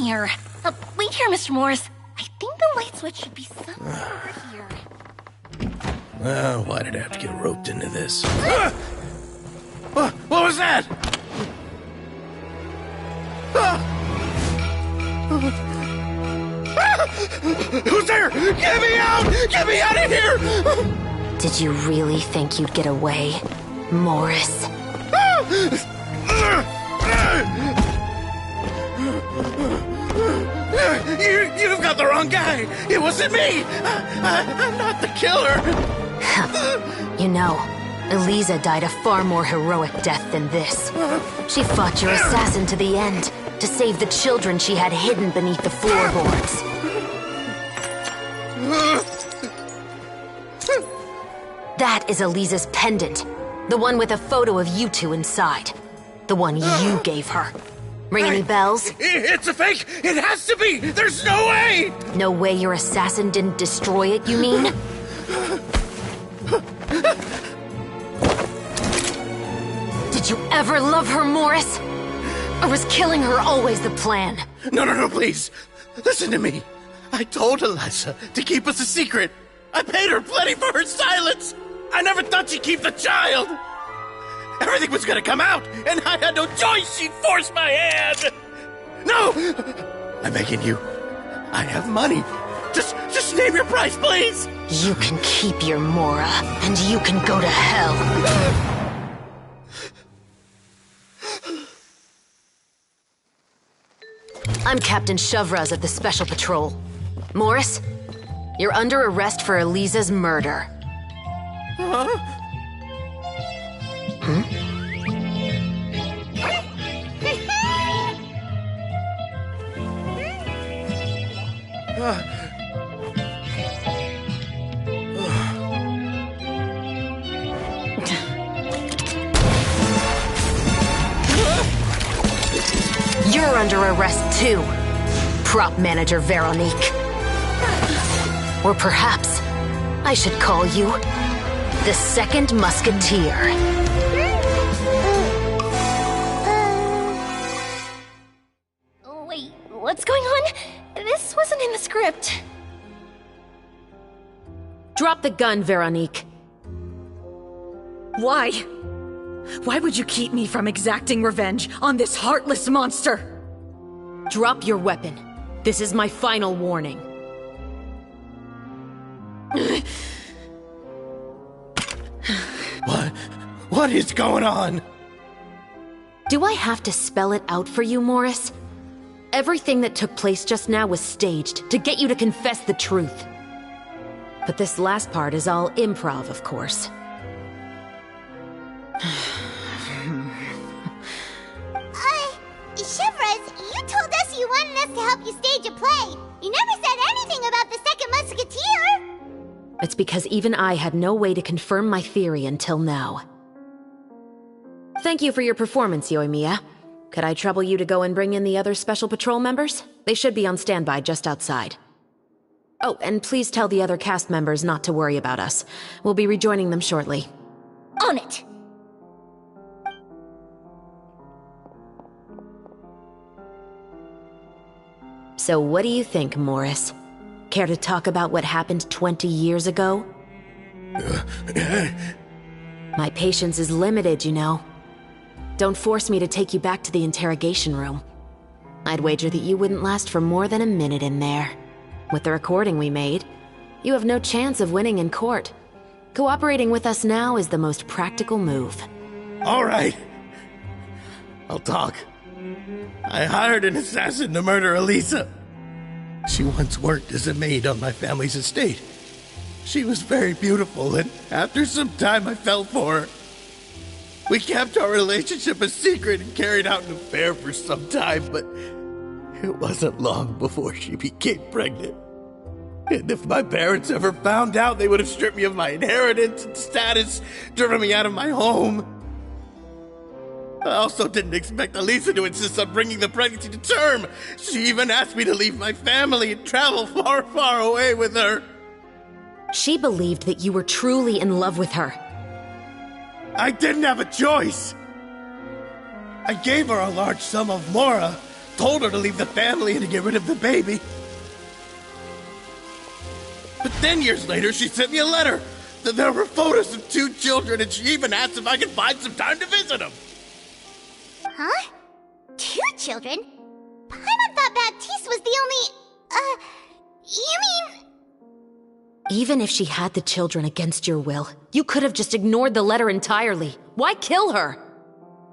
here. Wait here, Mr. Morris. I think the light switch should be somewhere over here. Well, why did I have to get roped into this? What was that? Who's there? Get me out! Get me out of here! Did you really think you'd get away, Morris? You've got the wrong guy! It wasn't me! I'm not the killer! You know, Eliza died a far more heroic death than this. She fought your assassin to the end, to save the children she had hidden beneath the floorboards. That is Eliza's pendant. The one with a photo of you two inside. The one you gave her. Ring any bells? It's a fake! It has to be! There's no way! No way your assassin didn't destroy it, you mean? Did you ever love her, Morris? Or was killing her always the plan? No, please. Listen to me. I told Eliza to keep us a secret. I paid her plenty for her silence. I never thought she'd keep the child. Everything was gonna come out, and I had no choice. She forced my hand. No! I'm begging you. I have money. Just name your price, please. You can keep your Mora, and you can go to hell. I'm Captain Shovraz of the Special Patrol. Morris, you're under arrest for Eliza's murder. Huh? You're under arrest too, Prop Manager Veronique. Or perhaps I should call you the Second Musketeer. Wait, what's going on? This wasn't in the script. Drop the gun, Veronique. Why? Why would you keep me from exacting revenge on this heartless monster? Drop your weapon. This is my final warning. What is going on? Do I have to spell it out for you, Morris? Everything that took place just now was staged to get you to confess the truth. But this last part is all improv, of course. Shivers, you told us you wanted us to help you stage a play. You never said anything about the Second Musketeer. It's because even I had no way to confirm my theory until now. Thank you for your performance, Yoimiya. Could I trouble you to go and bring in the other Special Patrol members? They should be on standby just outside. Oh, and please tell the other cast members not to worry about us. We'll be rejoining them shortly. On it! So what do you think, Morris? Care to talk about what happened 20 years ago? My patience is limited, you know. Don't force me to take you back to the interrogation room. I'd wager that you wouldn't last for more than a minute in there. With the recording we made, you have no chance of winning in court. Cooperating with us now is the most practical move. All right. I'll talk. I hired an assassin to murder Eliza. She once worked as a maid on my family's estate. She was very beautiful, and after some time I fell for her. We kept our relationship a secret and carried out an affair for some time, but it wasn't long before she became pregnant. And if my parents ever found out, they would have stripped me of my inheritance and status, driven me out of my home. I also didn't expect Eliza to insist on bringing the pregnancy to term. She even asked me to leave my family and travel far, far away with her. She believed that you were truly in love with her. I didn't have a choice. I gave her a large sum of Mora told her to leave the family and to get rid of the baby. But then years later, she sent me a letter. There were photos of 2 children, and she even asked if I could find some time to visit them. Huh? 2 children? Paimon thought Baptiste was the only... You mean... Even if she had the children against your will, you could have just ignored the letter entirely. Why kill her?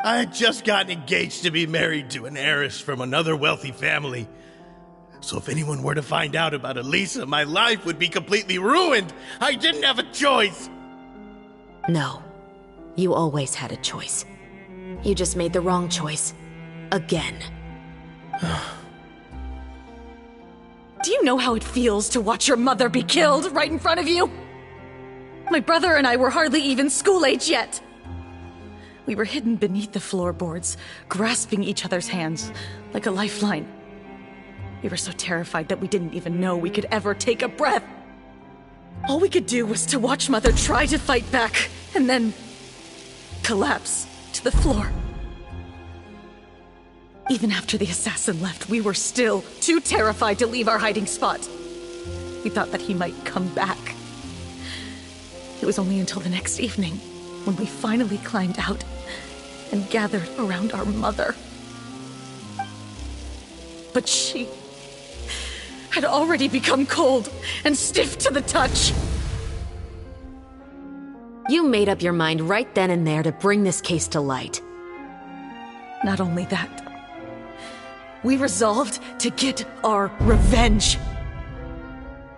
I had just gotten engaged to be married to an heiress from another wealthy family. So if anyone were to find out about Elisa, my life would be completely ruined. I didn't have a choice. No. You always had a choice. You just made the wrong choice. Again. Do you know how it feels to watch your mother be killed right in front of you? My brother and I were hardly even school age yet. We were hidden beneath the floorboards, grasping each other's hands like a lifeline. We were so terrified that we didn't even know we could ever take a breath. All we could do was to watch Mother try to fight back, and then collapse to the floor. Even after the assassin left, we were still too terrified to leave our hiding spot. We thought that he might come back. It was only until the next evening when we finally climbed out and gathered around our mother. But she had already become cold and stiff to the touch. You made up your mind right then and there to bring this case to light. Not only that, we resolved to get our revenge.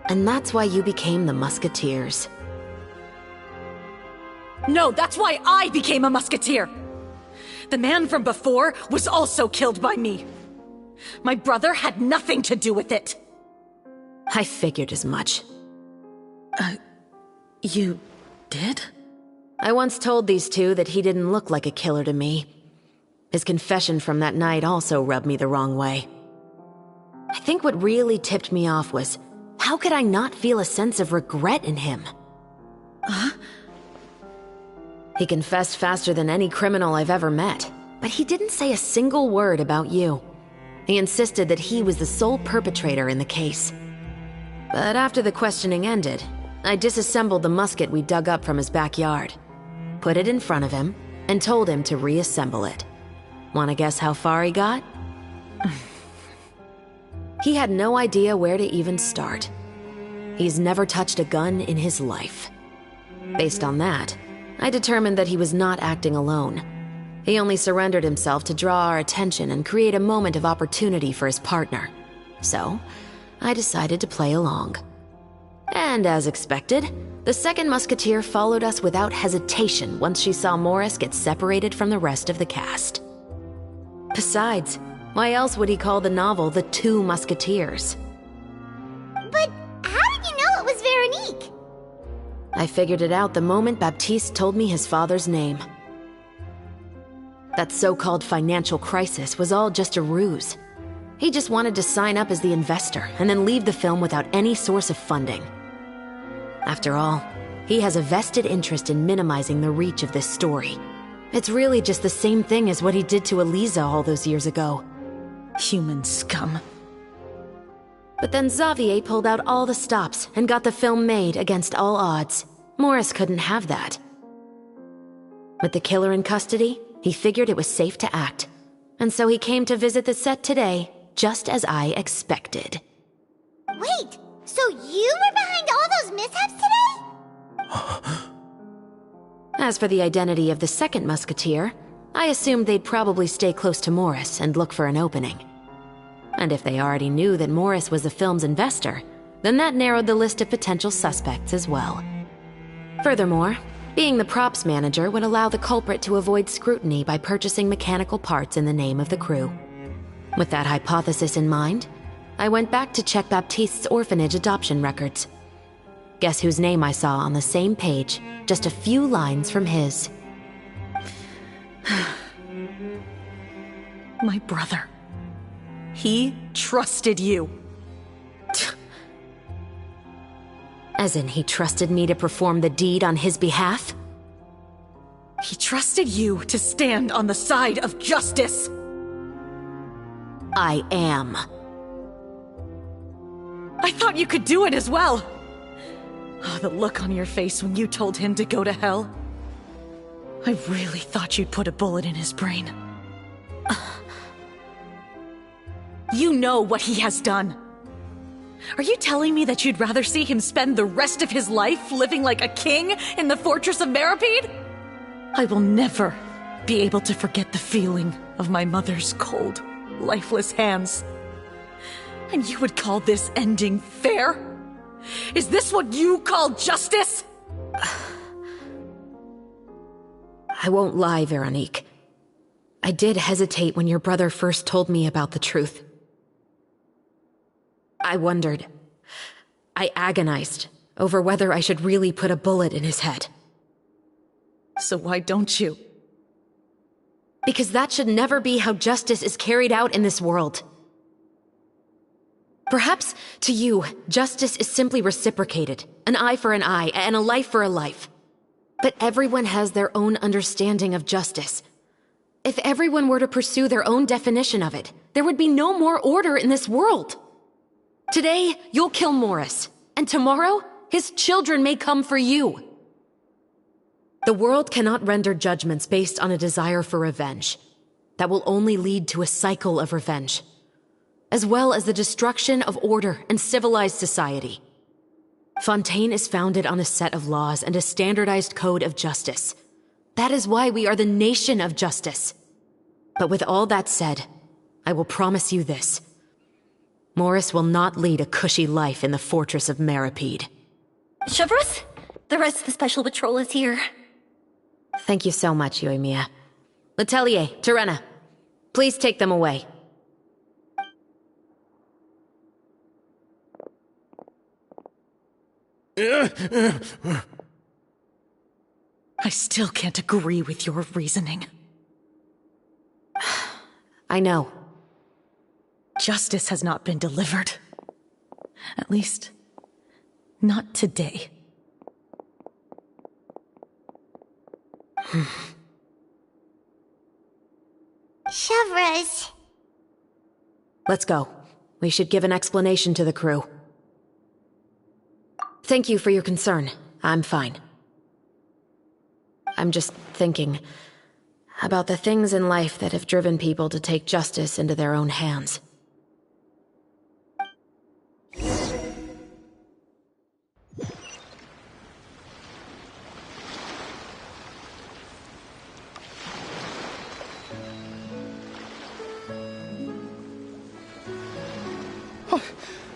And that's why you became the Musketeers. No, that's why I became a musketeer. The man from before was also killed by me. My brother had nothing to do with it. I figured as much. You did? I once told these two that he didn't look like a killer to me. His confession from that night also rubbed me the wrong way. I think what really tipped me off was, how could I not feel a sense of regret in him? Huh? He confessed faster than any criminal I've ever met, but he didn't say a single word about you. He insisted that he was the sole perpetrator in the case. But after the questioning ended, I disassembled the musket we dug up from his backyard, put it in front of him, and told him to reassemble it. Want to guess how far he got? He had no idea where to even start. He's never touched a gun in his life. Based on that, I determined that he was not acting alone. He only surrendered himself to draw our attention and create a moment of opportunity for his partner. So, I decided to play along. And as expected, the second musketeer followed us without hesitation once she saw Morris get separated from the rest of the cast. Besides, why else would he call the novel The Two Musketeers? But how did you know it was Veronique? I figured it out the moment Baptiste told me his father's name. That so-called financial crisis was all just a ruse. He just wanted to sign up as the investor and then leave the film without any source of funding. After all, he has a vested interest in minimizing the reach of this story. It's really just the same thing as what he did to Elisa all those years ago. Human scum. But then Xavier pulled out all the stops and got the film made against all odds. Morris couldn't have that. With the killer in custody, he figured it was safe to act. And so he came to visit the set today, just as I expected. Wait, so you were behind all those mishaps today? As for the identity of the second musketeer, I assumed they'd probably stay close to Morris and look for an opening. And if they already knew that Morris was the film's investor, then that narrowed the list of potential suspects as well. Furthermore, being the props manager would allow the culprit to avoid scrutiny by purchasing mechanical parts in the name of the crew. With that hypothesis in mind, I went back to check Baptiste's orphanage adoption records. Guess whose name I saw on the same page, just a few lines from his. My brother. He trusted you. As in, he trusted me to perform the deed on his behalf? He trusted you to stand on the side of justice. I am. I thought you could do it as well! Oh, the look on your face when you told him to go to hell. I really thought you'd put a bullet in his brain. You know what he has done. Are you telling me that you'd rather see him spend the rest of his life living like a king in the fortress of Meripede? I will never be able to forget the feeling of my mother's cold, lifeless hands. And you would call this ending fair? Is this what you call justice? I won't lie, Veronique. I did hesitate when your brother first told me about the truth. I wondered. I agonized over whether I should really put a bullet in his head. So why don't you? Because that should never be how justice is carried out in this world. Perhaps, to you, justice is simply reciprocated. An eye for an eye, and a life for a life. But everyone has their own understanding of justice. If everyone were to pursue their own definition of it, there would be no more order in this world. Today, you'll kill Morris, and tomorrow, his children may come for you. The world cannot render judgments based on a desire for revenge. That will only lead to a cycle of revenge, as well as the destruction of order and civilized society. Fontaine is founded on a set of laws and a standardized code of justice. That is why we are the nation of justice. But with all that said, I will promise you this. Morris will not lead a cushy life in the fortress of Meripede. Chevreuse, the rest of the Special Patrol is here. Thank you so much, Yoimiya. Letelier, Terena, please take them away. I still can't agree with your reasoning. I know. Justice has not been delivered. At least, not today. Chevreuse. Let's go. We should give an explanation to the crew. Thank you for your concern. I'm fine. I'm just thinking about the things in life that have driven people to take justice into their own hands.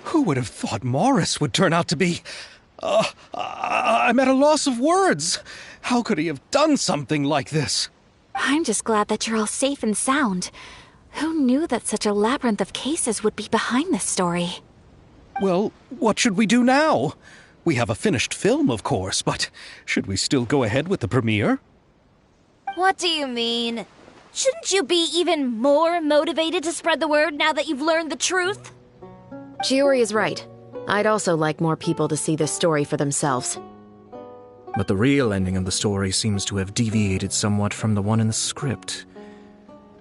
Who would have thought Morris would turn out to be... I'm at a loss of words. How could he have done something like this? I'm just glad that you're all safe and sound. Who knew that such a labyrinth of cases would be behind this story? Well, what should we do now? We have a finished film, of course, but should we still go ahead with the premiere? What do you mean? Shouldn't you be even more motivated to spread the word now that you've learned the truth? Chiori is right. I'd also like more people to see this story for themselves. But the real ending of the story seems to have deviated somewhat from the one in the script.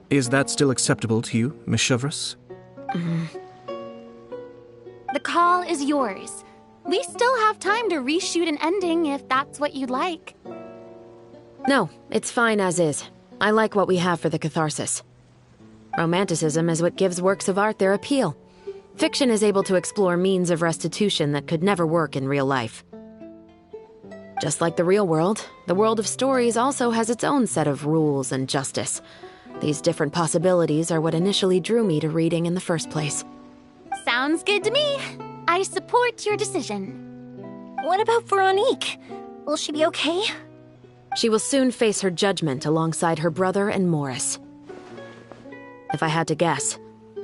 Is that still acceptable to you, Miss Chevreuse? The call is yours. We still have time to reshoot an ending if that's what you'd like. No, it's fine as is. I like what we have for the catharsis. Romanticism is what gives works of art their appeal. Fiction is able to explore means of restitution that could never work in real life. Just like the real world, the world of stories also has its own set of rules and justice. These different possibilities are what initially drew me to reading in the first place. Sounds good to me. I support your decision. What about Veronique? Will she be okay? She will soon face her judgment alongside her brother and Morris. If I had to guess,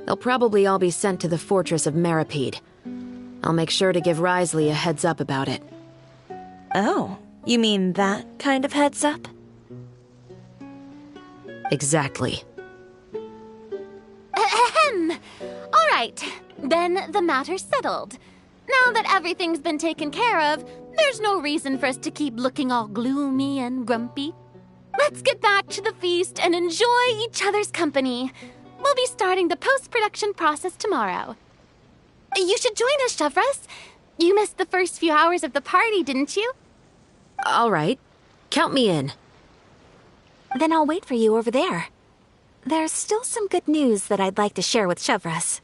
they'll probably all be sent to the fortress of Meripede. I'll make sure to give Risley a heads up about it. Oh, you mean that kind of heads up? Exactly. Ahem. All right, then the matter's settled. Now that everything's been taken care of, there's no reason for us to keep looking all gloomy and grumpy. Let's get back to the feast and enjoy each other's company. We'll be starting the post-production process tomorrow. You should join us, Shavras. You missed the first few hours of the party, didn't you? All right. Count me in. Then I'll wait for you over there. There's still some good news that I'd like to share with Shavras.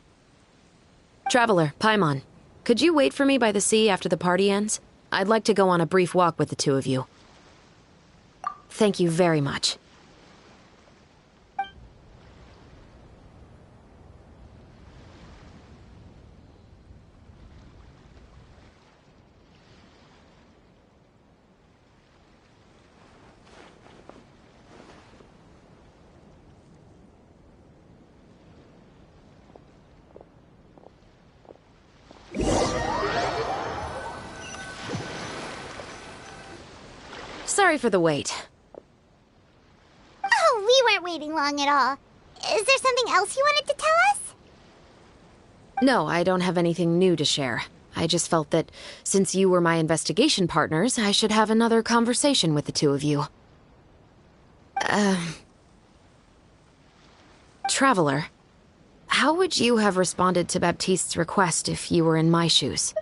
Traveler, Paimon, could you wait for me by the sea after the party ends? I'd like to go on a brief walk with the two of you. Thank you very much. Sorry for the wait. Oh, we weren't waiting long at all. Is there something else you wanted to tell us? No, I don't have anything new to share. I just felt that since you were my investigation partners, I should have another conversation with the two of you. Traveler, how would you have responded to Baptiste's request if you were in my shoes?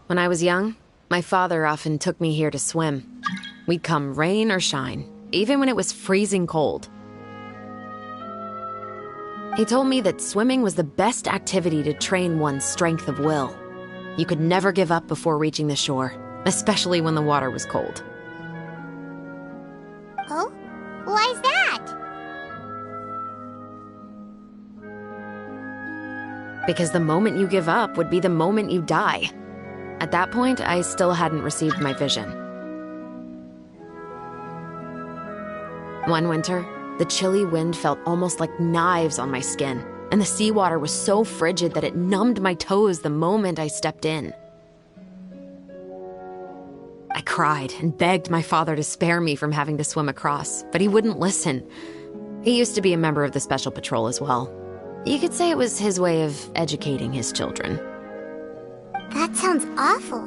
When I was young, my father often took me here to swim. We'd come rain or shine, even when it was freezing cold. He told me that swimming was the best activity to train one's strength of will. You could never give up before reaching the shore, especially when the water was cold. Oh? Why's that? Because the moment you give up would be the moment you die. At that point, I still hadn't received my vision. One winter, the chilly wind felt almost like knives on my skin, and the seawater was so frigid that it numbed my toes the moment I stepped in. I cried and begged my father to spare me from having to swim across, but he wouldn't listen. He used to be a member of the Special Patrol as well. You could say it was his way of educating his children. That sounds awful.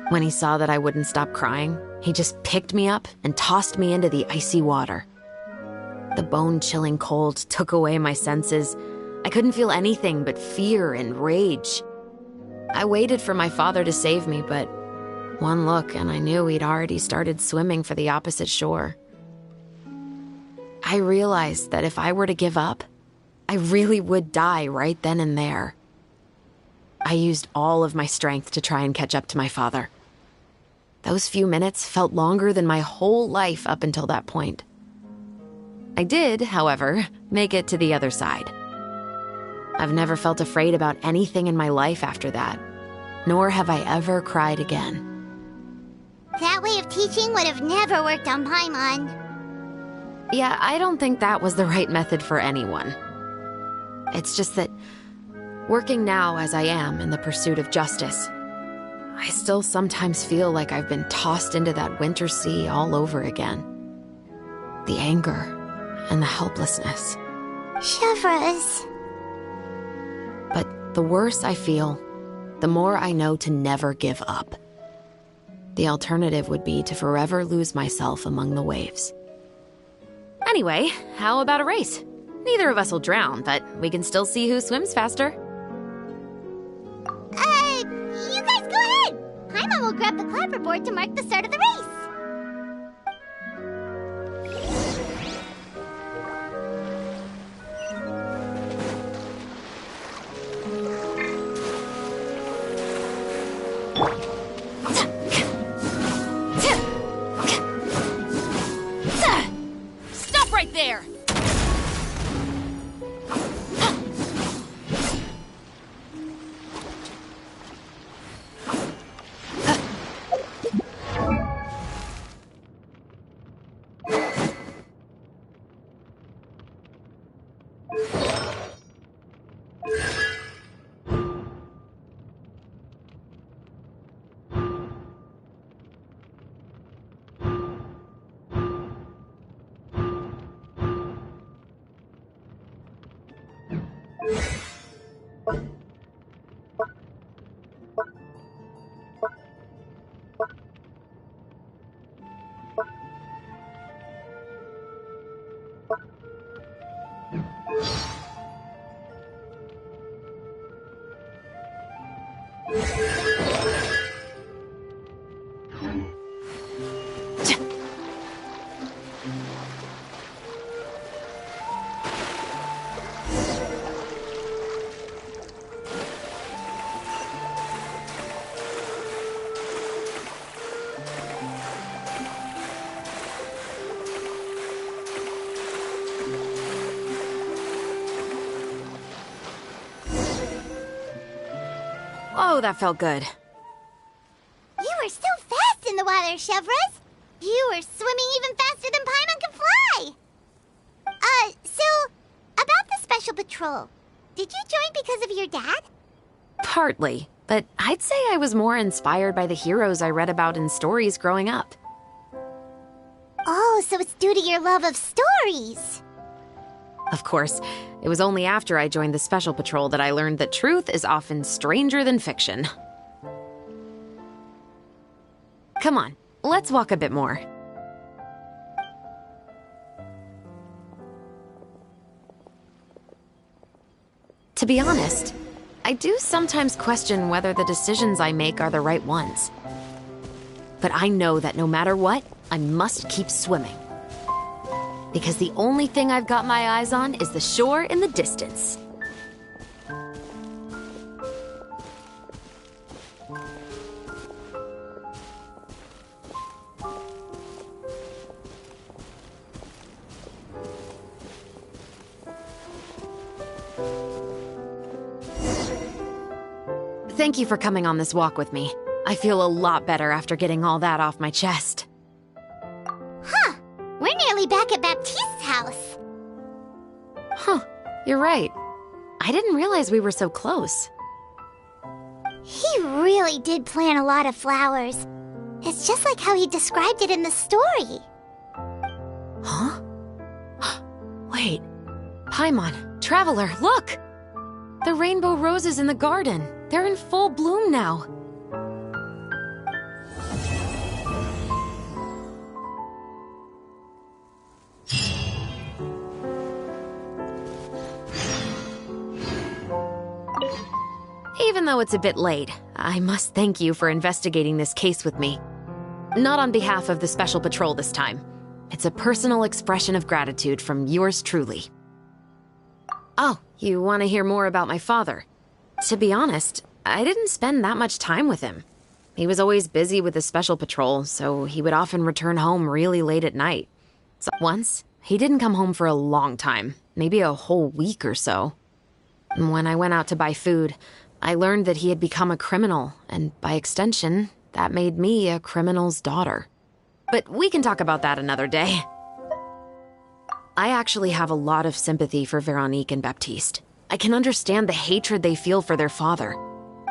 When he saw that I wouldn't stop crying, he just picked me up and tossed me into the icy water. The bone-chilling cold took away my senses. I couldn't feel anything but fear and rage. I waited for my father to save me, but one look and I knew he'd already started swimming for the opposite shore. I realized that if I were to give up, I really would die right then and there. I used all of my strength to try and catch up to my father. Those few minutes felt longer than my whole life up until that point. I did, however, make it to the other side. I've never felt afraid about anything in my life after that, nor have I ever cried again. That way of teaching would have never worked on Paimon. Yeah, I don't think that was the right method for anyone. It's just that, working now as I am in the pursuit of justice, I still sometimes feel like I've been tossed into that winter sea all over again. The anger and the helplessness. Shavras. But the worse I feel, the more I know to never give up. The alternative would be to forever lose myself among the waves. Anyway, how about a race? Neither of us will drown, but we can still see who swims faster. You guys go ahead! Paimon will grab the clapperboard to mark the start of the race. Stop right there! Oh, that felt good. You were so fast in the water, Chevres. You were swimming even faster than Paimon can fly. So, about the Special Patrol, did you join because of your dad? Partly, but I'd say I was more inspired by the heroes I read about in stories growing up. Oh, so it's due to your love of stories. Of course, it was only after I joined the Special Patrol that I learned that truth is often stranger than fiction. Come on, let's walk a bit more. To be honest, I do sometimes question whether the decisions I make are the right ones. But I know that no matter what, I must keep swimming. Because the only thing I've got my eyes on is the shore in the distance. Thank you for coming on this walk with me. I feel a lot better after getting all that off my chest. Huh. We're nearly back at Baptiste's house. Huh, you're right. I didn't realize we were so close. He really did plant a lot of flowers. It's just like how he described it in the story. Huh? Wait. Paimon, Traveler, look! The rainbow roses in the garden. They're in full bloom now. Even though it's a bit late, I must thank you for investigating this case with me. Not on behalf of the Special Patrol this time. It's a personal expression of gratitude from yours truly. Oh, you want to hear more about my father? To be honest, I didn't spend that much time with him. He was always busy with the Special Patrol, so he would often return home really late at night. So once, he didn't come home for a long time, maybe a whole week or so. When I went out to buy food, I learned that he had become a criminal, and by extension, that made me a criminal's daughter. But we can talk about that another day. I actually have a lot of sympathy for Veronique and Baptiste. I can understand the hatred they feel for their father.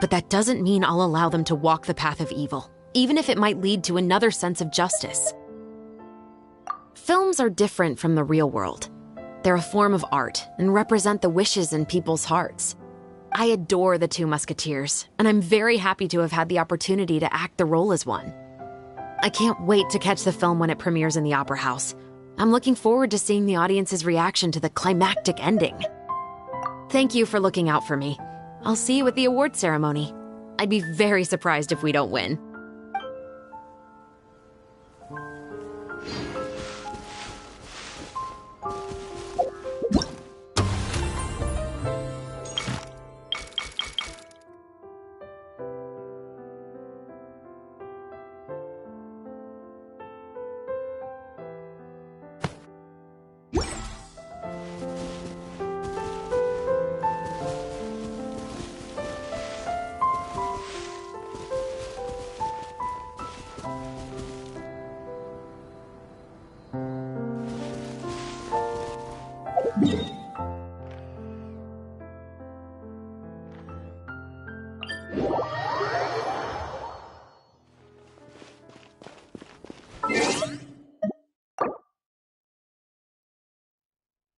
But that doesn't mean I'll allow them to walk the path of evil, even if it might lead to another sense of justice. Films are different from the real world. They're a form of art and represent the wishes in people's hearts. I adore the two Musketeers, and I'm very happy to have had the opportunity to act the role as one. I can't wait to catch the film when it premieres in the Opera House. I'm looking forward to seeing the audience's reaction to the climactic ending. Thank you for looking out for me. I'll see you at the award ceremony. I'd be very surprised if we don't win.